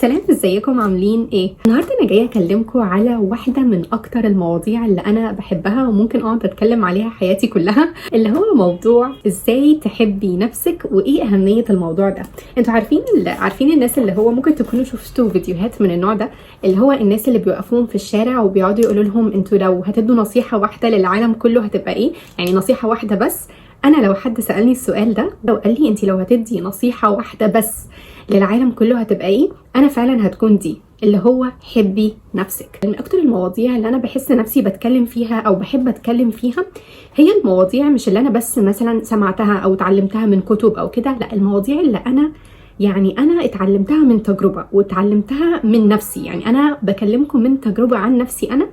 سلام، ازيكم عاملين ايه؟ النهارده انا جايه اكلمكم على واحده من اكتر المواضيع اللي انا بحبها وممكن اقعد اتكلم عليها حياتي كلها، اللي هو موضوع ازاي تحبي نفسك وايه اهميه الموضوع ده. انتوا عارفين الناس اللي هو ممكن تكونوا شفتوا فيديوهات من النوع ده، اللي هو الناس اللي بيوقفون في الشارع وبيقعدوا يقولوا لهم انتوا لو هتدوا نصيحه واحده للعالم كله هتبقى ايه؟ يعني نصيحه واحده بس. انا لو حد سالني السؤال ده، لو قال لي انت لو هتدي نصيحه واحده بس للعالم كله هتبقى ايه، انا فعلا هتكون دي، اللي هو حبي نفسك. من اكتر المواضيع اللي انا بحس نفسي بتكلم فيها او بحب اتكلم فيها هي المواضيع مش اللي انا بس مثلا سمعتها او اتعلمتها من كتب او كده، لا، المواضيع اللي انا اتعلمتها من تجربه واتعلمتها من نفسي. يعني انا بكلمكم من تجربه عن نفسي انا.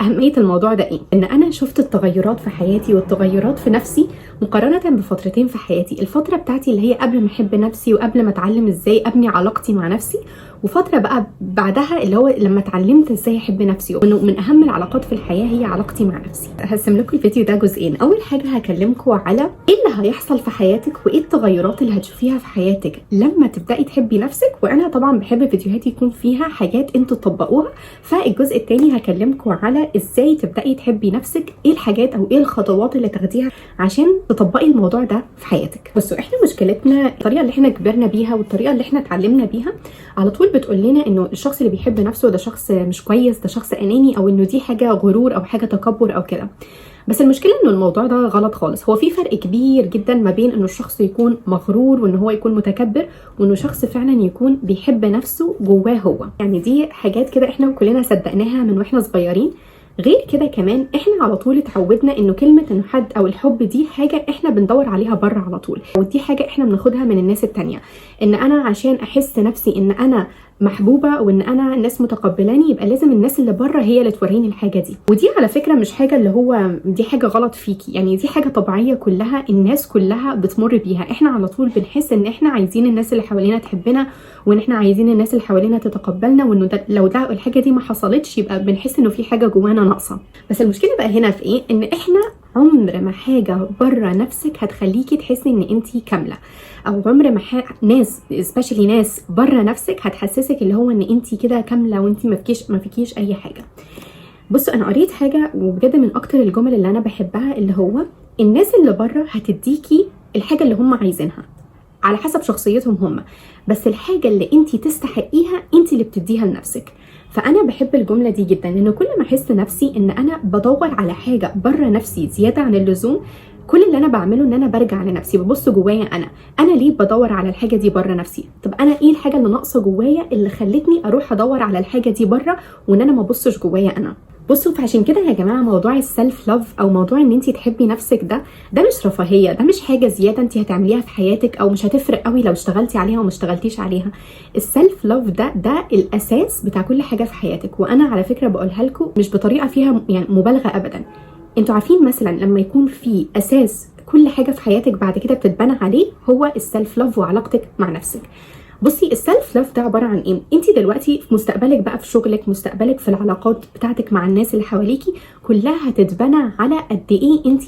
أهمية الموضوع ده إيه؟ إن أنا شفت التغيرات في حياتي والتغيرات في نفسي مقارنة بفترتين في حياتي. الفترة بتاعتي اللي هي قبل ما أحب نفسي وقبل ما أتعلم إزاي أبني علاقتي مع نفسي، وفترة بقى بعدها اللي هو لما اتعلمت إزاي أحب نفسي، وإنه من أهم العلاقات في الحياة هي علاقتي مع نفسي. هقسم لكم الفيديو ده جزئين. أول حاجة هكلمكم على إيه اللي هيحصل في حياتك وإيه التغيرات اللي هتشوفيها في حياتك لما تبدأي تحبي نفسك، وأنا طبعا بحب فيديوهاتي يكون فيها حاجات أنتوا تطبقوها. فالجزء التاني هكلمكم على ازاي تبدأي تحبي نفسك، ايه الحاجات او ايه الخطوات اللي تاخديها عشان تطبقي الموضوع ده في حياتك. بصوا، احنا مشكلتنا الطريقه اللي احنا كبرنا بيها والطريقه اللي احنا اتعلمنا بيها على طول بتقول لنا انه الشخص اللي بيحب نفسه ده شخص مش كويس، ده شخص اناني، او انه دي حاجه غرور او حاجه تكبر او كده. بس المشكله انه الموضوع ده غلط خالص. هو في فرق كبير جدا ما بين انه الشخص يكون مغرور وان هو يكون متكبر، وانه شخص فعلا يكون بيحب نفسه جواه هو. يعني دي حاجات كده احنا كلنا صدقناها من واحنا صغيرين. غير كده كمان احنا على طول اتعودنا انه كلمه انه حد او الحب دي حاجه احنا بندور عليها بره على طول، ودي حاجه احنا بناخدها من الناس التانية. ان انا عشان احس نفسي ان انا محبوبه وان انا الناس متقبلاني، يبقى لازم الناس اللي بره هي اللي توريني الحاجه دي. ودي على فكره مش حاجه اللي هو دي حاجه غلط فيكي، يعني دي حاجه طبيعيه كلها الناس كلها بتمر بيها. احنا على طول بنحس ان احنا عايزين الناس اللي حوالينا تحبنا، وان احنا عايزين الناس اللي حوالينا تتقبلنا، وانه لو ده الحاجه دي ما حصلتش يبقى بنحس انه في حاجه جوانا ناقصه. بس المشكله بقى هنا في ايه؟ ان احنا عمر ما حاجه بره نفسك هتخليكي تحسي ان انتي كامله، او عمر ما ناس سبيشالي ناس بره نفسك هتحسسك اللي هو ان انتي كده كامله وانتي ما فيكيش اي حاجه. بصوا، انا قريت حاجه وبجد من اكتر الجمل اللي انا بحبها، اللي هو الناس اللي بره هتديكي الحاجه اللي هم عايزينها على حسب شخصيتهم هم، بس الحاجه اللي انتي تستحقيها انتي اللي بتديها لنفسك. فانا بحب الجمله دي جدا، لانه كل ما احس نفسي ان انا بدور على حاجه بره نفسي زياده عن اللزوم، كل اللي انا بعمله ان انا برجع لنفسي، ببص جوايا انا ليه بدور على الحاجه دي بره نفسي؟ طب انا ايه الحاجه اللي ناقصه جوايا اللي خلتني اروح ادور على الحاجه دي بره، وان انا ما ابصش جوايا انا؟ بصوا، فعشان كده يا جماعه موضوع السلف لاف او موضوع ان انت تحبي نفسك ده مش رفاهيه، ده مش حاجه زياده انت هتعمليها في حياتك او مش هتفرق قوي لو اشتغلتي عليها وما اشتغلتيش عليها. السلف لاف ده الاساس بتاع كل حاجه في حياتك. وانا على فكره بقولها لكم مش بطريقه فيها يعني مبالغه ابدا. انتوا عارفين مثلا لما يكون في اساس كل حاجه في حياتك بعد كده بتتبنى عليه، هو السلف لاف وعلاقتك مع نفسك. بصي، السلف لاف ده عباره عن ايه؟ انت دلوقتي في مستقبلك بقى، في شغلك، مستقبلك في العلاقات بتاعتك مع الناس اللي حواليكي، كلها هتتبنى على قد ايه انت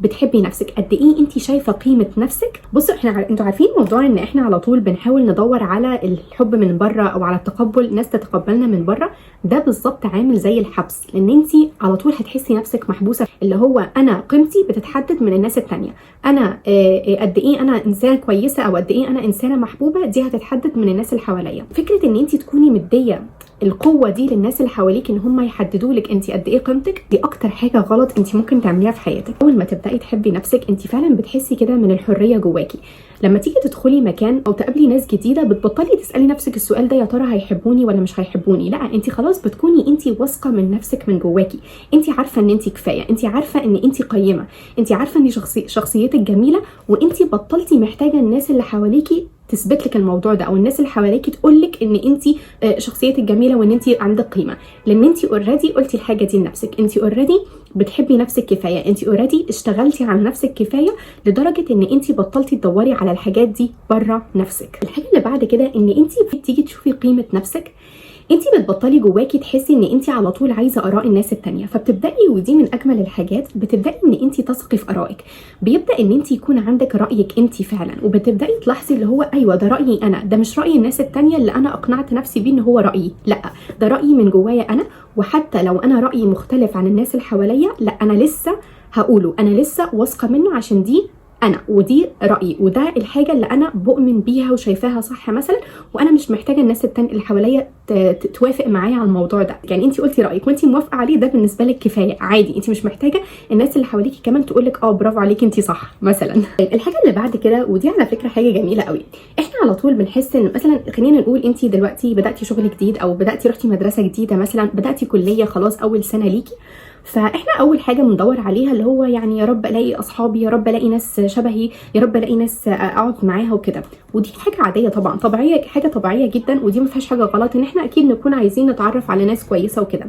بتحبي نفسك، قد ايه انت شايفه قيمه نفسك. بصوا، انتوا عارفين موضوع ان احنا على طول بنحاول ندور على الحب من بره او على التقبل، ناس تتقبلنا من بره. ده بالظبط عامل زي الحبس، لان انت على طول هتحسي نفسك محبوسه، اللي هو انا قيمتي بتتحدد من الناس التانية. انا قد ايه انا انسانه كويسه او قد ايه انا انسانه محبوبه، دي هتتحدد من الناس اللي حواليا. فكره ان انت تكوني مديه القوه دي للناس اللي حواليك ان هم يحددوا لك انت قد ايه قيمتك، دي اكتر حاجه غلط انت ممكن تعمليها في حياتك. اول ما تبداي تحبي نفسك انت فعلا بتحسي كده من الحريه جواكي. لما تيجي تدخلي مكان او تقابلي ناس جديده بتبطلي تسالي نفسك السؤال ده يا ترى هيحبوني ولا مش هيحبوني. لا، انت خلاص بتكوني انت واثقه من نفسك من جواكي. انت عارفه ان انت كفايه، انت عارفه ان انت قيمه، انت عارفه ان شخصيتك جميله، وانت بطلتي محتاجه الناس اللي حواليكي تثبت لك الموضوع ده، او الناس اللي حواليكي تقول لك ان انت شخصيتك جميله وان انت عندك قيمه. لان انت اوريدي قلتي الحاجه دي لنفسك، انت اوريدي بتحبي نفسك كفايه، انت اوريدي اشتغلتي على نفسك كفايه لدرجه ان انت بطلتي تدوري على الحاجات دي بره نفسك. الحاجه اللي بعد كده ان انت بتيجي تشوفي قيمه نفسك، انت بتبطلي جواكي تحسي ان انت على طول عايزه اراء الناس التانية، فبتبداي، ودي من اجمل الحاجات، بتبداي ان انت تثقي في ارائك. بيبدا ان انت يكون عندك رايك انت فعلا، وبتبداي تلاحظي اللي هو ايوه ده رايي انا، ده مش راي الناس التانية اللي انا اقنعت نفسي بيه ان هو رايي، لا ده رايي من جوايا انا. وحتى لو انا رايي مختلف عن الناس اللي حواليا، لا انا لسه هقوله، انا لسه واثقه منه عشان دي انا، ودي رايي، وده الحاجه اللي انا بؤمن بيها وشايفاها صح مثلا، وانا مش محتاجه الناس التانية اللي حواليا توافق معايا على الموضوع ده. يعني انت قلتي رايك وانت موافقه عليه، ده بالنسبه لك كفايه عادي، انت مش محتاجه الناس اللي حواليكي كمان تقول لك برافو عليكي انت صح مثلا. طيب الحاجه اللي بعد كده، ودي على فكره حاجه جميله قوي، احنا على طول بنحس ان مثلا، خلينا نقول انت دلوقتي بداتي شغل جديد، او بداتي رحتي مدرسه جديده مثلا، بداتي كليه خلاص اول سنه ليكي، فاحنا اول حاجه بندور عليها اللي هو يعني يا رب الاقي اصحابي، يا رب الاقي ناس شبهي، يا رب الاقي ناس اقعد معاها وكده. ودي حاجه عاديه طبعا، طبيعيه، حاجه طبيعيه جدا، ودي ما فيهاش حاجه غلط ان احنا اكيد نكون عايزين نتعرف على ناس كويسه وكده.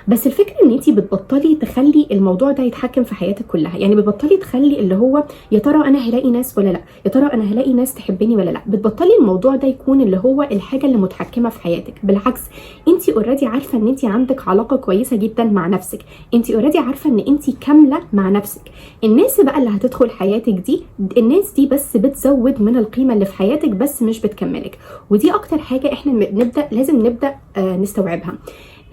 بس الفكره ان انت بتبطلي تخلي الموضوع ده يتحكم في حياتك كلها، يعني بتبطلي تخلي اللي هو يا ترى انا هلاقي ناس ولا لا، يا ترى انا هلاقي ناس تحبني ولا لا. بتبطلي الموضوع ده يكون اللي هو الحاجه اللي متحكمه في حياتك، بالعكس انت اوريدي عارفه ان انت عندك علاقه كويسه جدا مع نفسك، انت اوريدي عارفه ان انت كامله مع نفسك. الناس بقى اللي هتدخل حياتك دي، الناس دي بس بتزود من القيمه اللي في حياتك بس مش بتكملك. ودي اكتر حاجه احنا لازم نبدا نستوعبها،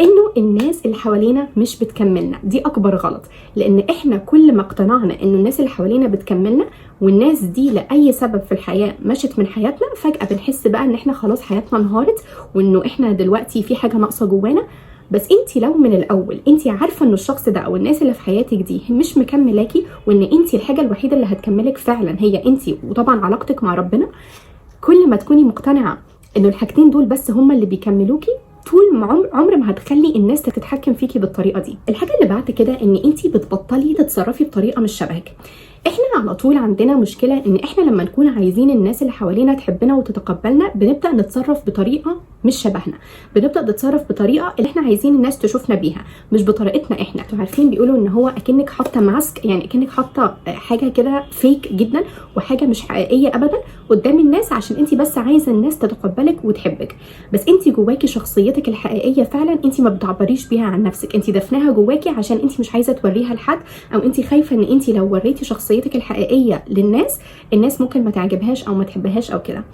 انه الناس اللي حوالينا مش بتكملنا. دي اكبر غلط، لان احنا كل ما اقتنعنا انه الناس اللي حوالينا بتكملنا، والناس دي لاي سبب في الحياه مشت من حياتنا، فجاه بنحس بقى ان احنا خلاص حياتنا انهارت، وانه احنا دلوقتي في حاجه ناقصه جوانا. بس انت لو من الاول انت عارفه ان الشخص ده او الناس اللي في حياتك دي مش مكملاكي، وان انت الحاجه الوحيده اللي هتكملك فعلا هي انت، وطبعا علاقتك مع ربنا، كل ما تكوني مقتنعه انه الحاجتين دول بس هما اللي بيكملوكي، طول ما عمر ما هتخلي الناس تتحكم فيكي بالطريقه دي. الحاجه اللي بعد كده ان انت بتبطلي تتصرفي بطريقه مش شبهك. احنا على طول عندنا مشكله ان احنا لما نكون عايزين الناس اللي حوالينا تحبنا وتتقبلنا، بنبدا نتصرف بطريقه مش شبهنا، بنبدا نتصرف بطريقه اللي احنا عايزين الناس تشوفنا بيها، مش بطريقتنا احنا. انتوا عارفين بيقولوا ان هو اكنك حاطه ماسك، يعني اكنك حاطه حاجه كده فيك جدا وحاجه مش حقيقيه ابدا قدام الناس، عشان انت بس عايزه الناس تتقبلك وتحبك. بس انت جواكي شخصيتك الحقيقيه فعلا انت ما بتعبريش بيها عن نفسك، انت دفناها جواكي عشان انت مش عايزه توريها لحد، او انت خايفه ان انت لو وريتي شخصيتك الحقيقيه للناس، الناس ممكن ما تعجبهاش او ما تحبهاش او كده.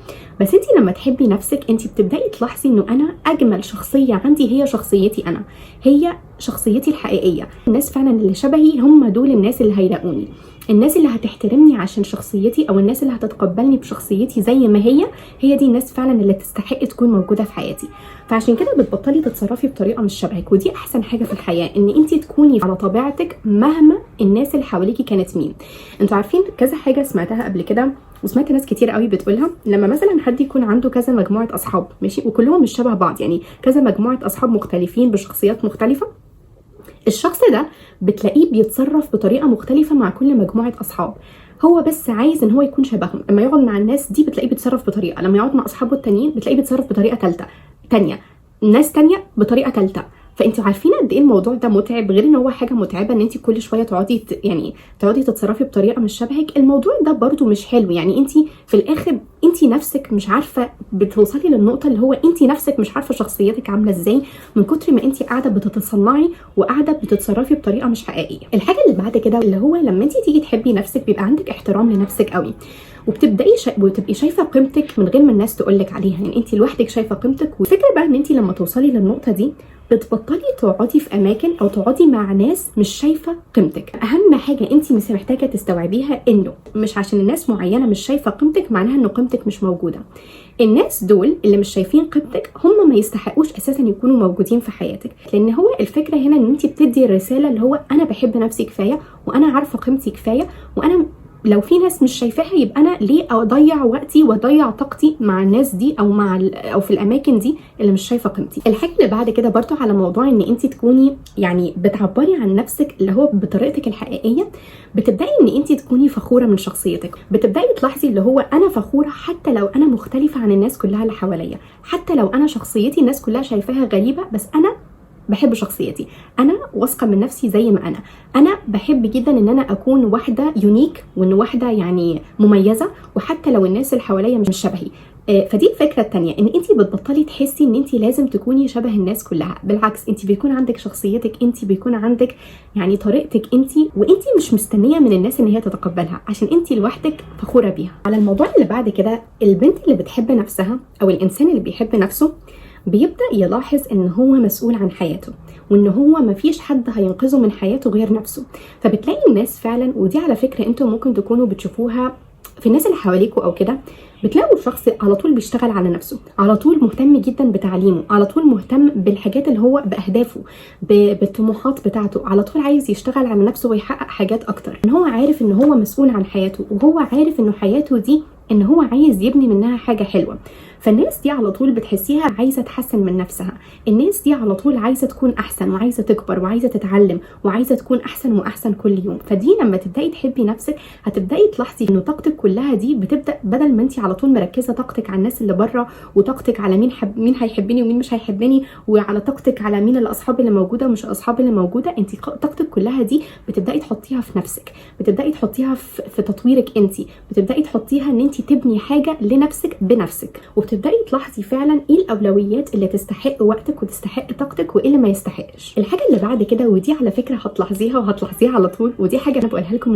بس انت لما تحبي نفسك، انت بتبداي تلاحظي انه انا اجمل شخصيه عندي هي شخصيتي انا، هي شخصيتي الحقيقيه. الناس فعلا اللي شبهي هم دول الناس اللي هيلاقوني، الناس اللي هتحترمني عشان شخصيتي، او الناس اللي هتتقبلني بشخصيتي زي ما هي دي الناس فعلا اللي تستحق تكون موجوده في حياتي. فعشان كده بتبطلي تتصرفي بطريقه مش شبهك، ودي احسن حاجه في الحياه، ان انت تكوني على طبيعتك مهما الناس اللي حواليكي كانت مين. انتوا عارفين كذا حاجه سمعتها قبل كده، وسمعت ناس كتير قوي بتقولها، لما مثلا حد يكون عنده كذا مجموعه اصحاب ماشي، وكلهم مش شبه بعض، يعني كذا مجموعه اصحاب مختلفين بشخصيات مختلفه، الشخص ده بتلاقيه بيتصرف بطريقه مختلفه مع كل مجموعه اصحاب، هو بس عايز ان هو يكون شبههم. لما يقعد مع الناس دي بتلاقيه بيتصرف بطريقه، لما يقعد مع اصحابه التانيين بتلاقيه بيتصرف بطريقه تانية، ناس تانية بطريقه ثالثه. فانتوا عارفين قد ايه الموضوع ده متعب، غير ان هو حاجه متعبه ان انت كل شويه تقعدي تتصرفي بطريقه مش شبهك. الموضوع ده برضو مش حلو، يعني انت في الاخر انت نفسك مش عارفه، بتوصلي للنقطه اللي هو انت نفسك مش عارفه شخصيتك عامله ازاي، من كتر ما انت قاعده بتتصنعي وقاعده بتتصرفي بطريقه مش حقيقيه. الحاجه اللي بعد كده اللي هو لما انت تيجي تحبي نفسك، بيبقى عندك احترام لنفسك قوي، وتبقي شايفه قيمتك من غير ما الناس تقولك عليها، يعني انت لوحدك شايفه قيمتك. والفكره بقى ان انت لما توصلي للنقطه دي بتبطلي تقعدي في اماكن او تقعدي مع ناس مش شايفه قيمتك. اهم حاجه انت مش محتاجه تستوعبيها، انه مش عشان الناس معينه مش شايفه قيمتك معناها انه قيمتك مش موجوده. الناس دول اللي مش شايفين قيمتك هم ما يستحقوش اساسا يكونوا موجودين في حياتك، لان هو الفكره هنا ان انت بتدي الرساله اللي هو انا بحب نفسي كفايه، وانا عارفه قيمتي كفايه، وانا لو في ناس مش شايفاها يبقى انا ليه اضيع وقتي واضيع طاقتي مع الناس دي او في الاماكن دي اللي مش شايفه قيمتي. الحاجه اللي بعد كده برضو على موضوع ان انت تكوني يعني بتعبري عن نفسك اللي هو بطريقتك الحقيقيه، بتبداي ان انت تكوني فخوره من شخصيتك، بتبداي تلاحظي اللي هو انا فخوره حتى لو انا مختلفه عن الناس كلها اللي حواليا، حتى لو انا شخصيتي الناس كلها شايفاها غريبه، بس انا بحب شخصيتي، انا واثقه من نفسي زي ما انا بحب جدا ان انا اكون واحده يونيك، وان واحده يعني مميزه، وحتى لو الناس اللي حواليا مش شبهي. فدي الفكره التانية، ان انت بتبطلي تحسي ان انت لازم تكوني شبه الناس كلها. بالعكس، انت بيكون عندك شخصيتك، انت بيكون عندك يعني طريقتك انت، وانت مش مستنيه من الناس ان هي تتقبلها، عشان انت لوحدك فخوره بيها. على الموضوع اللي بعد كده، البنت اللي بتحب نفسها او الانسان اللي بيحب نفسه بيبدأ يلاحظ ان هو مسؤول عن حياته، وان هو مفيش حد هينقذه من حياته غير نفسه. فبتلاقي الناس فعلا، ودي على فكرة انتوا ممكن تكونوا بتشوفوها في الناس اللي حواليكوا او كده، بتلاقوا الشخص على طول بيشتغل على نفسه، على طول مهتم جدا بتعليمه، على طول مهتم بالحاجات اللي هو باهدافه، بالطموحات بتاعته، على طول عايز يشتغل على نفسه ويحقق حاجات اكتر. ان هو عارف ان هو مسؤول عن حياته، وهو عارف انه حياته دي ان هو عايز يبني منها حاجة حلوة. فالناس دي على طول بتحسيها عايزة تحسن من نفسها، الناس دي على طول عايزة تكون احسن، وعايزة تكبر، وعايزة تتعلم، وعايزة تكون احسن واحسن كل يوم. فدي لما تبدأي تحبي نفسك هتبدأي تلاحظي انه طاقتك كلها دي بتبدأ، بدل ما انت على طول مركزة طاقتك على الناس اللي بره، وطاقتك على مين هيحبني ومين مش هيحبني، وعلى طاقتك على مين الاصحاب اللي موجودة ومش الاصحاب اللي موجودة، انت طاقتك كلها دي بتبدأي تحطيها في نفسك، بتبدأي تحطيها في تطويرك انت، بتبدأي تحطيها ان انت تبني حاجة لنفسك بنفسك، وبتبدأي تلاحظي فعلا ايه الاولويات اللي تستحق وقتك وتستحق طاقتك، وايه اللي ما يستحقش. الحاجة اللي بعد كده، ودي على فكرة هتلاحظيها على طول، ودي حاجة انا بقولها لكم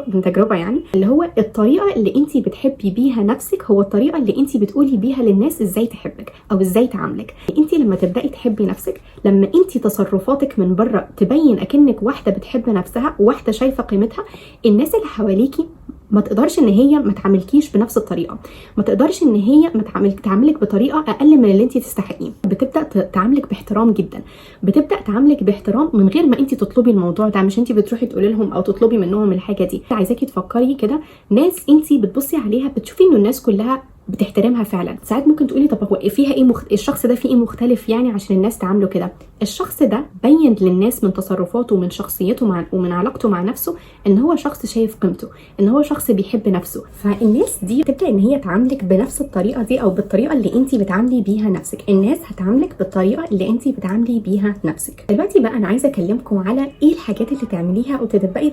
من تجربة يعني، اللي هو الطريقة اللي انت بتحبي بيها نفسك هو الطريقة اللي انت بتقولي بيها للناس ازاي تحبك او ازاي تعاملك. انت لما تبدأي تحبي نفسك، لما انت تصرفاتك من بره تبين اكنك واحدة بتحب نفسها، وواحدة شايفة قيمتها، الناس اللي حواليكي ما تقدرش ان هي ما تعاملكيش بنفس الطريقه، ما تقدرش ان هي ما تعاملك بطريقه اقل من اللي انت تستحقيه. بتبدا تعاملك باحترام جدا، بتبدا تعاملك باحترام من غير ما انت تطلبي الموضوع ده، مش انت بتروحي تقولي لهم او تطلبي منهم الحاجه دي. عايزاكي تفكري كده، ناس انت بتبصي عليها بتشوفي انه الناس كلها بتحترمها فعلا. ساعات ممكن تقولي طب هو فيها ايه الشخص ده فيه ايه مختلف يعني عشان الناس تعامله كده؟ الشخص ده بين للناس من تصرفاته ومن شخصيته ومن علاقته مع نفسه ان هو شخص شايف قيمته، ان هو شخص بيحب نفسه. فالناس دي تبدا ان هي تعاملك بنفس الطريقه دي، او بالطريقه اللي انت بتعاملي بيها نفسك. الناس هتعاملك بالطريقه اللي انت بتعاملي بيها نفسك. دلوقتي بقى انا عايزه اكلمكم على ايه الحاجات اللي تعمليها وتبداي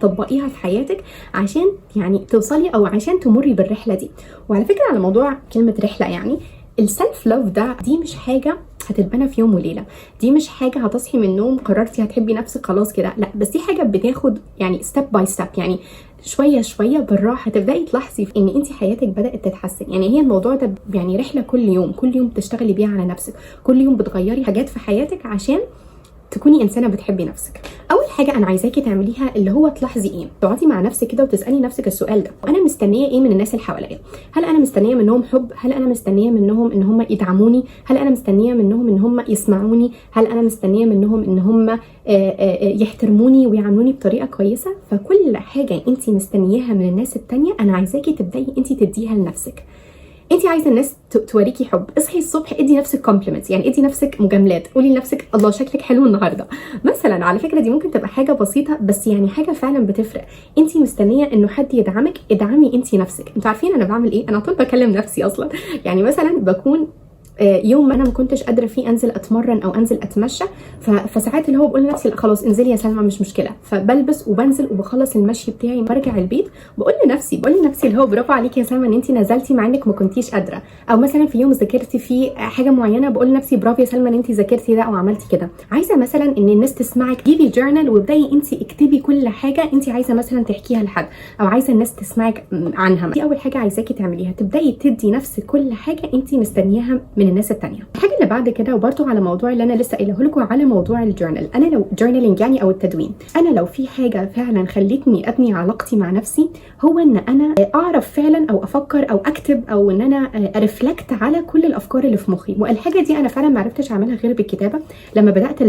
تطبقيها في حياتك عشان يعني توصلي او عشان تمري بالرحله دي. وعلى فكره، على موضوع كلمه رحله، يعني السلف لوف ده، دي مش حاجه هتتبنى في يوم وليله، دي مش حاجه هتصحي من النوم قررتي هتحبي نفسك خلاص كده، لا، بس دي حاجه بتاخد يعني ستيب باي ستيب، يعني شويه شويه بالراحه تبداي تلاحظي ان انت حياتك بدات تتحسن. يعني هي الموضوع ده يعني رحله كل يوم بتشتغلي بيها على نفسك، كل يوم بتغيري حاجات في حياتك عشان تكوني انسانه بتحبي نفسك. اول حاجه انا عايزاكي تعمليها اللي هو تلاحظي ايه، تقعدي مع نفسك كده وتسالي نفسك السؤال ده: انا مستنيه ايه من الناس اللي حواليا؟ هل انا مستنيه منهم حب؟ هل انا مستنيه منهم ان هم يدعموني؟ هل انا مستنيه منهم ان هم يسمعوني؟ هل انا مستنيه منهم ان هم يحترموني ويعاملوني بطريقه كويسه؟ فكل حاجه انت مستنياها من الناس التانية انا عايزاكي تبداي انت تديها لنفسك. انت عايزه الناس توريكي حب، اصحي الصبح ادي نفسك كومبلمنتس، يعني ادي نفسك مجاملات، قولي لنفسك الله شكلك حلو النهارده مثلا. على فكره دي ممكن تبقى حاجه بسيطه، بس يعني حاجه فعلا بتفرق. انت مستنيه انه حد يدعمك، ادعمي انت نفسك. انتوا عارفين انا بعمل ايه؟ انا طول بكلم نفسي اصلا. يعني مثلا بكون يوم ما انا ما كنتش قادره فيه انزل اتمرن او انزل اتمشى، فساعات اللي هو بقول لنفسي لا خلاص انزلي يا سلمى مش مشكله، فبلبس وبنزل وبخلص المشي بتاعي، برجع البيت بقول لنفسي اللي هو برافو عليكي يا سلمى ان انت نزلتي مع انك ما كنتيش قادره. او مثلا في يوم ذاكرتي فيه حاجه معينه بقول لنفسي برافو يا سلمى ان انت ذاكرتي ده او عملتي كده. عايزه مثلا ان الناس تسمعك، جيبي جورنال وابداي انت اكتبي كل حاجه انت عايزه مثلا تحكيها لحد او عايزه الناس تسمعك عنها. دي اول حاجه عايزاكي تعمليها، تبداي تدي نفسك كل حاجه انت مستنياها من الناس التانية. الحاجه اللي بعد كده، وبرده على موضوع اللي انا لسه قايله لكم على موضوع الجورنال، انا لو جورنالينج يعني او التدوين، انا لو في حاجه فعلا خلتني ابني علاقتي مع نفسي هو ان انا اعرف فعلا او افكر او اكتب او ان انا ارفلكت على كل الافكار اللي في مخي. والحاجه دي انا فعلا ما عرفتش اعملها غير بالكتابه. لما بدات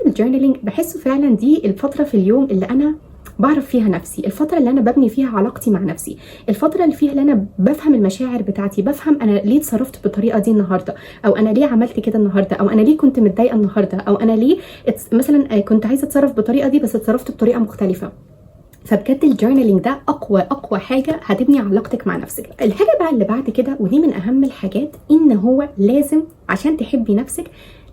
الجورنالينج بحسه فعلا دي الفتره في اليوم اللي انا بعرف فيها نفسي، الفترة اللي أنا ببني فيها علاقتي مع نفسي، الفترة اللي فيها اللي أنا بفهم المشاعر بتاعتي، بفهم أنا ليه اتصرفت بالطريقة دي النهاردة، أو أنا ليه عملت كده النهاردة، أو أنا ليه كنت متضايقة النهاردة، أو أنا ليه مثلا كنت عايزة أتصرف بالطريقة دي بس اتصرفت بطريقة مختلفة. فبجد الجورنالينج ده اقوى حاجه هتبني علاقتك مع نفسك. الحاجه بقى اللي بعد كده، ودي من اهم الحاجات، ان هو لازم عشان تحبي نفسك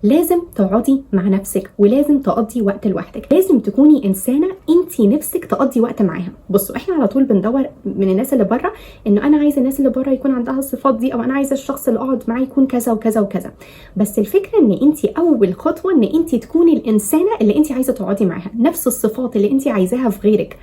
لازم تقعدي مع نفسك ولازم تقضي وقت لوحدك. لازم تكوني انسانه انت نفسك تقضي وقت معاها. بصوا احنا على طول بندور من الناس اللي بره انه انا عايزه الناس اللي بره يكون عندها الصفات دي، او انا عايزه الشخص اللي اقعد معاه يكون كذا وكذا وكذا. بس الفكره ان انت اول خطوه ان انت تكوني الانسانه اللي انت عايزه تقعدي معاها، نفس الصفات اللي انت عايزاها في غيرك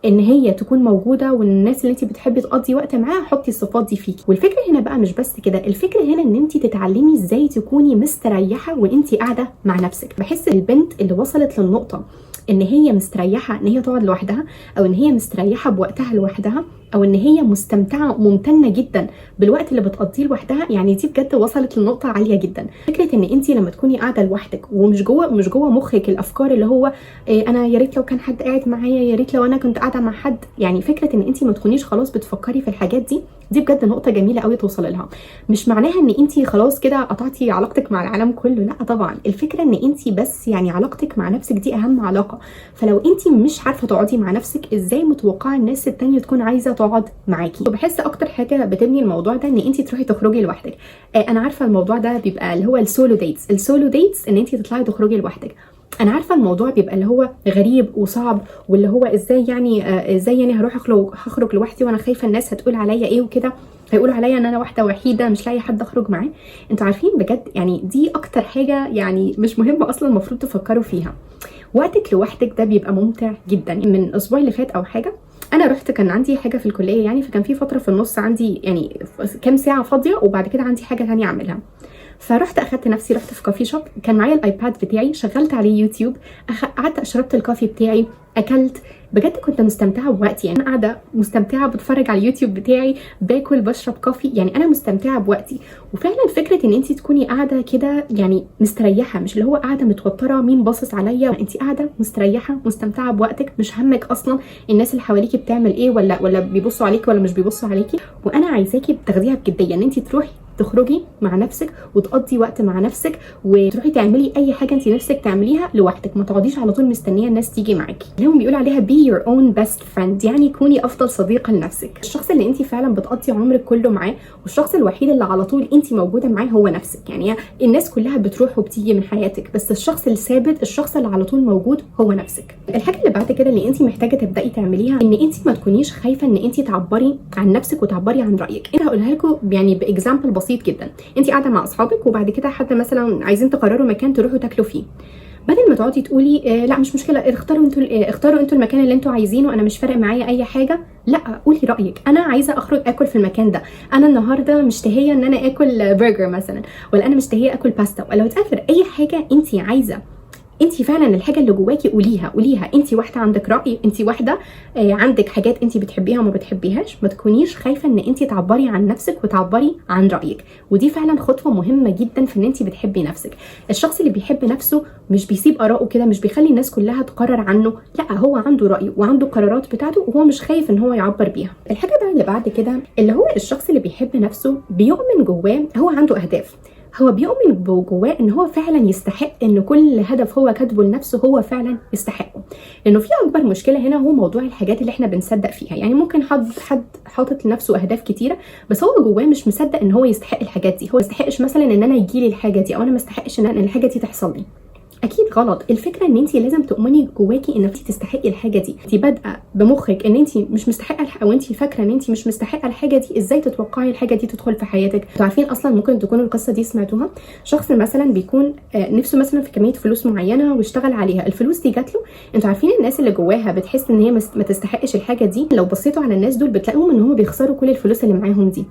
ان هي تكون موجوده، والناس اللي انت بتحبي تقضي وقت معاها حطي الصفات دي فيكي. والفكره هنا بقى مش بس كده، الفكره هنا ان انت تتعلمي ازاي تكوني مستريحه وانت قاعده مع نفسك. بحس البنت اللي وصلت للنقطه ان هي مستريحه ان هي تقعد لوحدها، او ان هي مستريحه بوقتها لوحدها، او ان هي مستمتعه وممتنه جدا بالوقت اللي بتقضيه لوحدها، يعني دي بجد وصلت لنقطه عاليه جدا. فكره ان انت لما تكوني قاعده لوحدك ومش جوه مخك الافكار اللي هو انا يا ريت لو كان حد قاعد معايا، يا ريت لو انا كنت قاعده مع حد، يعني فكره ان انت ما تكونيش خلاص بتفكري في الحاجات دي بجد نقطه جميله قوي توصلي لها. مش معناها ان انت خلاص كده قطعتي علاقتك مع العالم كله، لا طبعا. الفكره ان انت بس يعني علاقتك مع نفسك دي اهم علاقه. فلو انت مش عارفه تقعدي مع نفسك، ازاي متوقعه الناس التانيه تكون عايزه تقعد معاكي؟ وبحس اكتر حاجه بتبني الموضوع ده ان انت تروحي تخرجي لوحدك. انا عارفه الموضوع ده بيبقى اللي هو السولو ديتس ان انت تطلعي تخرجي لوحدك. انا عارفه الموضوع بيبقى اللي هو غريب وصعب، واللي هو ازاي يعني هروح هخرج لوحدي وانا خايفه الناس هتقول عليا ايه وكده، هيقولوا عليا ان انا واحده وحيده مش لاقي حد اخرج معاه. انتوا عارفين بجد يعني دي اكتر حاجه يعني مش مهمه اصلا المفروض تفكروا فيها. وقتك لوحدك ده بيبقى ممتع جدا. من الاسبوع اللي فات او حاجه انا رحت، كان عندي حاجه في الكليه يعني، فكان في فتره في النص عندي يعني كام ساعه فاضيه، وبعد كده عندي حاجه ثانيه اعملها. فرحت اخدت نفسي، رحت في كافي شوب، كان معايا الايباد بتاعي، شغلت عليه يوتيوب، قعدت شربت الكافي بتاعي، اكلت. بجد كنت مستمتعه بوقتي، يعني انا قاعده مستمتعه بتفرج على اليوتيوب بتاعي، باكل بشرب كافي، يعني انا مستمتعه بوقتي. وفعلا فكره ان انت تكوني قاعده كده يعني مستريحه، مش اللي هو قاعده متوتره مين باصص عليا، انت قاعده مستريحه مستمتعه بوقتك، مش همك اصلا الناس اللي حواليكي بتعمل ايه ولا بيبصوا عليكي ولا مش بيبصوا عليكي. وانا عايزاكي تاخديها بجديه ان انت تروحي تخرجي مع نفسك وتقضي وقت مع نفسك، وتروحي تعملي اي حاجه انت نفسك تعمليها لوحدك. ما تقعديش على طول مستنيه الناس تيجي معاكي. هم بيقولوا عليها be your own best friend، يعني كوني افضل صديقه لنفسك. الشخص اللي انت فعلا بتقضي عمرك كله معاه، والشخص الوحيد اللي على طول انت موجوده معاه هو نفسك. يعني الناس كلها بتروح وبتيجي من حياتك، بس الشخص الثابت، الشخص اللي على طول موجود هو نفسك. الحاجه اللي بعد كده اللي انت محتاجه تبداي تعمليها ان انت ما تكونيش خايفه ان انت تعبري عن نفسك وتعبري عن رايك. انا هقولها لكم يعني باكزامبل بسيط جدا. انت قاعده مع اصحابك وبعد كده حد مثلا عايزين تقرروا مكان تروحوا تاكلوا فيه، بدل ما تقعدي تقولي لا مش مشكله، اختاروا انتوا المكان اللي انتوا عايزينه، انا مش فارق معايا اي حاجه، لا قولي رايك. انا عايزه اخرج اكل في المكان ده، انا النهارده مشتهيه ان انا اكل برجر مثلا، ولا انا مشتهيه اكل باستا، ولا وتافر اي حاجه انت عايزه. انت فعلا الحاجه اللي جواكي قوليها. انت واحده عندك راي، انت واحده عندك حاجات انت بتحبيها وما بتحبيهاش. ما تكونيش خايفه ان انت تعبري عن نفسك وتعبري عن رايك، ودي فعلا خطوه مهمه جدا في ان انت بتحبي نفسك. الشخص اللي بيحب نفسه مش بيسيب اراءه كده، مش بيخلي الناس كلها تقرر عنه، لا هو عنده رايه وعنده قرارات بتاعته وهو مش خايف ان هو يعبر بيها. الحاجه بقى اللي بعد كده اللي هو الشخص اللي بيحب نفسه بيؤمن جواه، هو عنده اهداف، هو بيؤمن جواه ان هو فعلا يستحق ان كل هدف هو كاتبه لنفسه هو فعلا يستحقه. لانه في اكبر مشكله هنا هو موضوع الحاجات اللي احنا بنصدق فيها. يعني ممكن حد حاطط لنفسه اهداف كتيره، بس هو جواه مش مصدق ان هو يستحق الحاجات دي. هو ما يستحقش مثلا ان انا يجيلي الحاجه دي، او انا ما استحقش ان الحاجه دي تحصل لي. اكيد غلط. الفكره ان انت لازم تؤمني جواكي ان انت تستحقي الحاجه دي. انت بادئه بمخك ان انت مش مستحقه او انت فاكره ان انت مش مستحقه الحاجه دي، ازاي تتوقعي الحاجه دي تدخل في حياتك؟ انتوا عارفين اصلا ممكن تكونوا القصه دي سمعتوها. شخص مثلا بيكون نفسه مثلا في كميه فلوس معينه واشتغل عليها، الفلوس دي جات له. انتوا عارفين الناس اللي جواها بتحس ان هي ما تستحقش الحاجه دي، لو بصيتوا على الناس دول بتلاقوهم ان هم بيخسروا كل الفلوس اللي معاهم دي،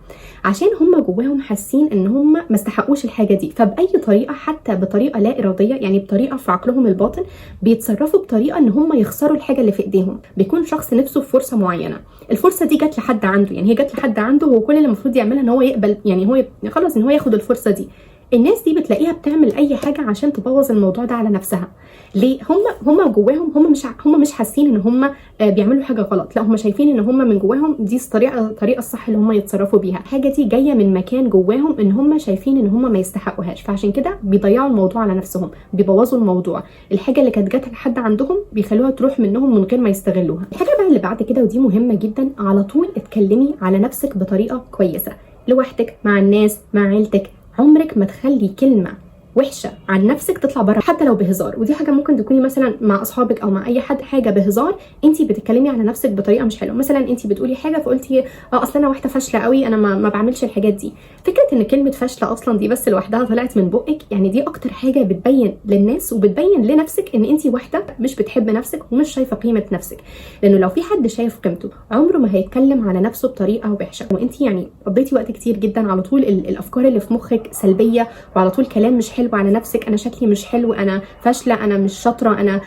عشان هم جواهم حاسين ان هم ما استحقوش الحاجه دي. فباي طريقه، حتى بطريقه لا اراديه، يعني بطريقه في عقلهم الباطن، بيتصرفوا بطريقه ان هم يخسروا الحاجه اللي في ايديهم. بيكون شخص نفسه في فرصه معينه، الفرصه دي جت لحد عنده، يعني هي جت لحد عنده، هو كل اللي المفروض يعملها ان هو يقبل، يعني هو خلاص ان هو ياخد الفرصه دي. الناس دي بتلاقيها بتعمل اي حاجه عشان تبوظ الموضوع ده على نفسها. ليه؟ هم جواهم هم مش حاسين ان هم بيعملوا حاجه غلط، لا هم شايفين ان هم من جواهم دي الطريقه الصح اللي هم يتصرفوا بيها. الحاجه دي جايه من مكان جواهم ان هم شايفين ان هم ما يستحقوهاش، فعشان كده بيضيعوا الموضوع على نفسهم، بيبوظوا الموضوع. الحاجه اللي كانت جت لحد عندهم بيخلوها تروح منهم من غير ما يستغلوها. الحاجه بقى اللي بعد كده ودي مهمه جدا، على طول اتكلمي على نفسك بطريقه كويسه، لوحدك، مع الناس، مع عيلتك. عمرك ما تخلي كلمه وحشه عن نفسك تطلع بره حتى لو بهزار. ودي حاجه ممكن تكوني مثلا مع اصحابك او مع اي حد حاجه بهزار، انت بتتكلمي على نفسك بطريقه مش حلوه. مثلا انت بتقولي حاجه فقلتي اصل انا واحده فاشله قوي، انا ما بعملش الحاجات دي. فكره ان كلمه فاشله اصلا دي بس لوحدها طلعت من بقك، يعني دي اكتر حاجه بتبين للناس وبتبين لنفسك ان انت واحده مش بتحب نفسك ومش شايفه قيمه نفسك. لانه لو في حد شايف قيمته عمره ما هيتكلم على نفسه بطريقه وحشه. وانت يعني قضيتي وقت كتير جدا على طول الافكار اللي في مخك سلبيه، وعلى طول كلام مش حلو على نفسك، انا شكلي مش حلو، انا فاشله، انا مش شاطره، انا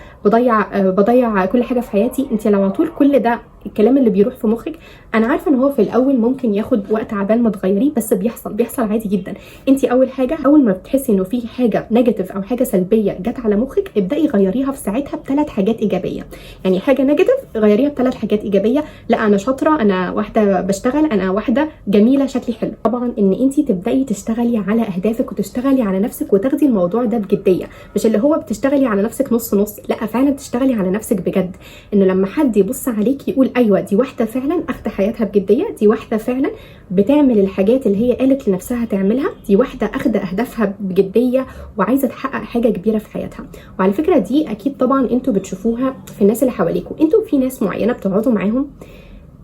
بضيع كل حاجه في حياتي. انت لو على طول كل ده الكلام اللي بيروح في مخك، انا عارفه ان هو في الاول ممكن ياخد وقت عبال ما تغيريه، بس بيحصل عادي جدا. انت اول حاجه اول ما بتحسي انه في حاجه نيجاتيف او حاجه سلبيه جت على مخك، ابداي غيريها في ساعتها ب3 حاجات ايجابيه. يعني حاجه نيجاتيف غيريها ب3 حاجات ايجابيه. لا انا شاطره، انا واحده بشتغل، انا واحده جميله، شكلي حلو. طبعا ان انت تبداي تشتغلي على اهدافك وتشتغلي على نفسك وتاخدي الموضوع ده بجديه، مش اللي هو بتشتغلي على نفسك نص نص، لا فعلا تشتغلي على نفسك بجد. انه لما حد يبص عليك يقول ايوه دي واحده فعلا اخذ حياتها بجديه، دي واحده فعلا بتعمل الحاجات اللي هي قالت لنفسها تعملها، دي واحده اخذ اهدافها بجديه وعايزه تحقق حاجه كبيره في حياتها. وعلى فكره دي اكيد طبعا انتوا بتشوفوها في الناس اللي حواليكم. انتوا في ناس معينه بتقعدوا معاهم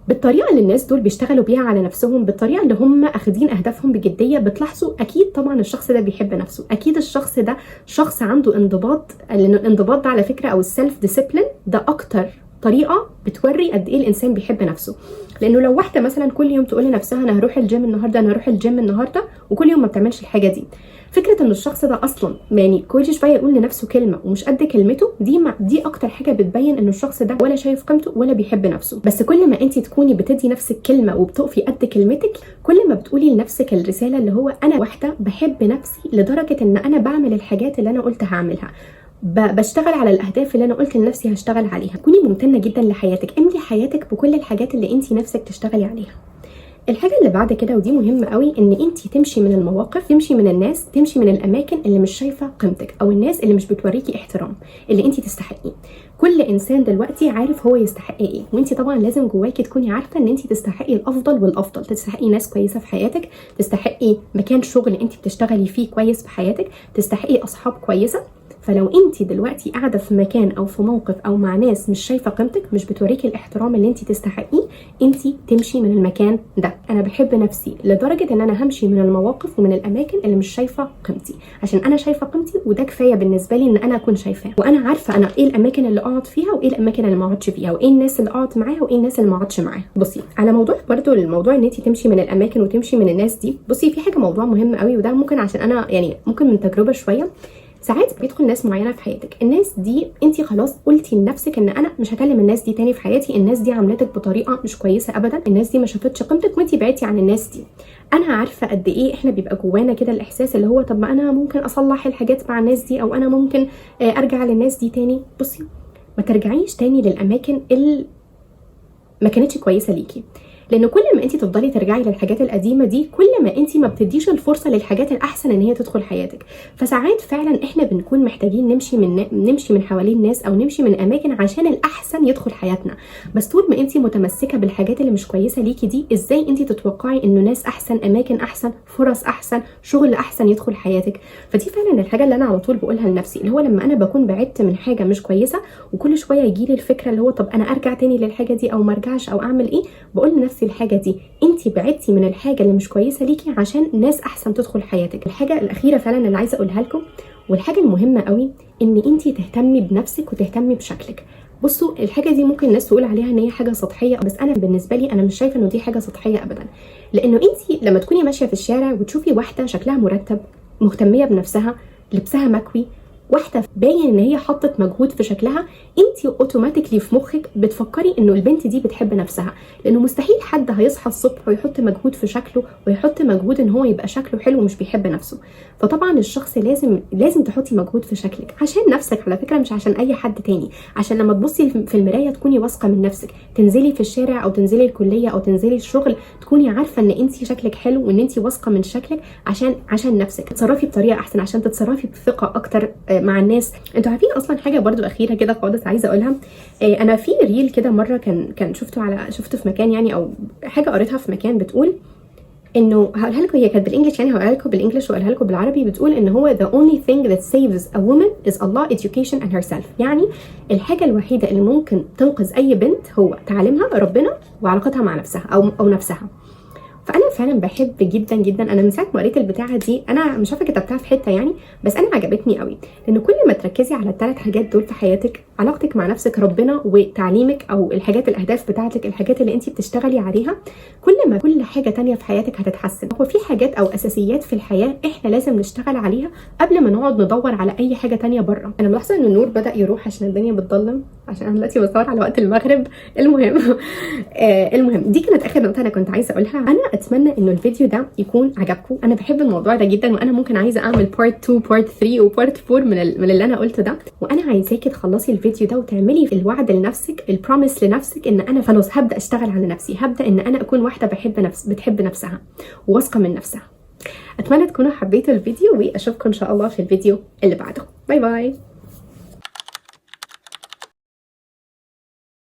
بالطريقه اللي الناس دول بيشتغلوا بيها على نفسهم، بالطريقه اللي هم اخدين اهدافهم بجديه، بتلاحظوا اكيد طبعا الشخص ده بيحب نفسه، اكيد الشخص ده شخص عنده انضباط. لان الانضباط ده على فكره او السيلف ديسيبلين ده اكتر طريقه بتوري قد ايه الانسان بيحب نفسه. لانه لو واحده مثلا كل يوم تقول لنفسها انا هروح الجيم النهارده، انا هروح الجيم النهارده، وكل يوم ما بتعملش الحاجه دي، فكره ان الشخص ده اصلا يعني كل شويه يقول لنفسه كلمه ومش قد كلمته، دي اكتر حاجه بتبين ان الشخص ده ولا شايف قيمته ولا بيحب نفسه. بس كل ما انت تكوني بتدي نفسك كلمه وبتقفي قد كلمتك، كل ما بتقولي لنفسك الرساله اللي هو انا واحده بحب نفسي لدرجه ان انا بعمل الحاجات اللي انا قلت هعملها، بشتغل على الاهداف اللي انا قلت لنفسي هشتغل عليها. كوني ممتنه جدا لحياتك، املي حياتك بكل الحاجات اللي انت نفسك تشتغلي عليها. الحاجه اللي بعد كده ودي مهمه قوي، ان انت تمشي من المواقف، تمشي من الناس، تمشي من الاماكن اللي مش شايفه قيمتك او الناس اللي مش بتوريكي احترام اللي انت تستحقيه. كل انسان دلوقتي عارف هو يستحق ايه، وانت طبعا لازم جواكي تكوني عارفه ان انت تستحقي الافضل والافضل، تستحقي ناس كويسه في حياتك، تستحقي مكان شغل انت بتشتغلي فيه كويس في حياتك، تستحقي اصحاب كويسه. فلو انت دلوقتي قاعده في مكان او في موقف او مع ناس مش شايفه قيمتك، مش بتوريكي الاحترام اللي انت تستحقيه، انت تمشي من المكان ده. انا بحب نفسي لدرجه ان انا همشي من المواقف ومن الاماكن اللي مش شايفه قيمتي، عشان انا شايفه قيمتي وده كفايه بالنسبه لي ان انا اكون شايفاها، وانا عارفه انا ايه الاماكن اللي اقعد فيها وايه الاماكن اللي ما اقعدش فيها، وايه الناس اللي اقعد معاها وايه الناس اللي ما اقعدش معاها. بصي على موضوع برده الموضوع ان انت تمشي من الاماكن وتمشي من الناس دي، بصي في حاجه موضوع مهم قوي، وده ممكن عشان انا يعني ممكن من تجربه شويه. ساعات بيدخل ناس معينه في حياتك، الناس دي انت خلاص قلتي لنفسك ان انا مش هكلم الناس دي تاني في حياتي، الناس دي عملتك بطريقه مش كويسه ابدا، الناس دي ما شافتش قيمتك وانت بعدتي عن الناس دي. انا عارفه قد ايه احنا بيبقى جوانا كده الاحساس اللي هو طب ما انا ممكن اصلح الحاجات مع الناس دي، او انا ممكن ارجع للناس دي تاني. بصي ما ترجعيش تاني للاماكن اللي ما كانتش كويسه ليكي، لان كل ما انت تفضلي ترجعي للحاجات القديمه دي، كل ما انت ما بتديش الفرصه للحاجات الاحسن ان هي تدخل حياتك. فساعات فعلا احنا بنكون محتاجين نمشي من حوالين ناس او نمشي من اماكن عشان الاحسن يدخل حياتنا. بس طول ما انت متمسكه بالحاجات اللي مش كويسه ليكي دي، ازاي انت تتوقعي انه ناس احسن، اماكن احسن، فرص احسن، شغل احسن يدخل حياتك؟ فدي فعلا الحاجه اللي انا على طول بقولها لنفسي، اللي هو لما انا بكون بعدت من حاجه مش كويسه وكل شويه يجي لي الفكره اللي هو طب انا ارجع تاني للحاجه دي او ما ارجعش او اعمل ايه، بقول لنفسي الحاجه دي انت بعدتي من الحاجه اللي مش كويسه ليكي عشان ناس احسن تدخل حياتك. الحاجه الاخيره فعلا اللي عايزه اقولها لكم والحاجه المهمه قوي، ان انت تهتمي بنفسك وتهتمي بشكلك. بصوا الحاجه دي ممكن الناس تقول عليها ان هي حاجه سطحيه، بس انا بالنسبه لي انا مش شايفه انه دي حاجه سطحيه ابدا. لانه انت لما تكوني ماشيه في الشارع وتشوفي واحده شكلها مرتب، مهتميه بنفسها، لبسها مكوي، واحده باين ان هي حطت مجهود في شكلها، انت اوتوماتيكلي في مخك بتفكري انه البنت دي بتحب نفسها، لانه مستحيل حد هيصحى الصبح ويحط مجهود في شكله ويحط مجهود ان هو يبقى شكله حلو ومش بيحب نفسه. فطبعا الشخص لازم تحطي مجهود في شكلك عشان نفسك على فكره، مش عشان اي حد تاني، عشان لما تبصي في المرايه تكوني واثقه من نفسك، تنزلي في الشارع او تنزلي الكليه او تنزلي الشغل تكوني عارفه ان انت شكلك حلو وان انت واثقه من شكلك، عشان نفسك تتصرفي بطريقه احسن، عشان تتصرفي بثقه اكتر مع الناس. انتوا عارفين اصلا حاجه برضو اخيره كده خالص عايزه اقولها، انا في ريل كده مره كان شفته في مكان يعني، او حاجه قريتها في مكان بتقول انه هقولها لكم، هي كانت بالانجلش يعني، هقولها لكم بالانجلش وهقولها لكم بالعربي. بتقول ان هو the only thing that saves a woman is Allah, education and herself. يعني الحاجه الوحيده اللي ممكن تنقذ اي بنت هو تعليمها، ربنا، وعلاقتها مع نفسها او نفسها. فانا فعلا بحب جدا جدا، انا من ساعه ما قريت البتاعه دي، انا مش عارفه كتبتها في حته يعني، بس انا عجبتني قوي. لان كل ما تركزي على الثلاث حاجات دول في حياتك، علاقتك مع نفسك، ربنا، وتعليمك او الحاجات الاهداف بتاعتك، الحاجات اللي انت بتشتغلي عليها، كل ما كل حاجه تانية في حياتك هتتحسن. هو في حاجات او اساسيات في الحياه احنا لازم نشتغل عليها قبل ما نقعد ندور على اي حاجه تانية بره. انا ملاحظه ان النور بدا يروح عشان الدنيا بتضلم، عشان انا دلوقتي بصور على وقت المغرب. المهم المهم دي كانت اخر نقطه انا كنت عايزه اقولها. انا اتمنى انه الفيديو ده يكون عجبكم. انا بحب الموضوع ده جدا، وانا ممكن عايزه اعمل بارت 2 بارت 3 وبارت 4 من اللي انا قلته ده. وانا عايزاكي تخلصي الفيديو ده وتعملي في الوعد لنفسك، البروميس لنفسك، ان انا خلاص هبدا اشتغل على نفسي، هبدا ان انا اكون واحده بتحب نفسها وواثقه من نفسها. اتمنى تكونوا حبيتوا الفيديو، واشوفكم ان شاء الله في الفيديو اللي بعده. باي باي.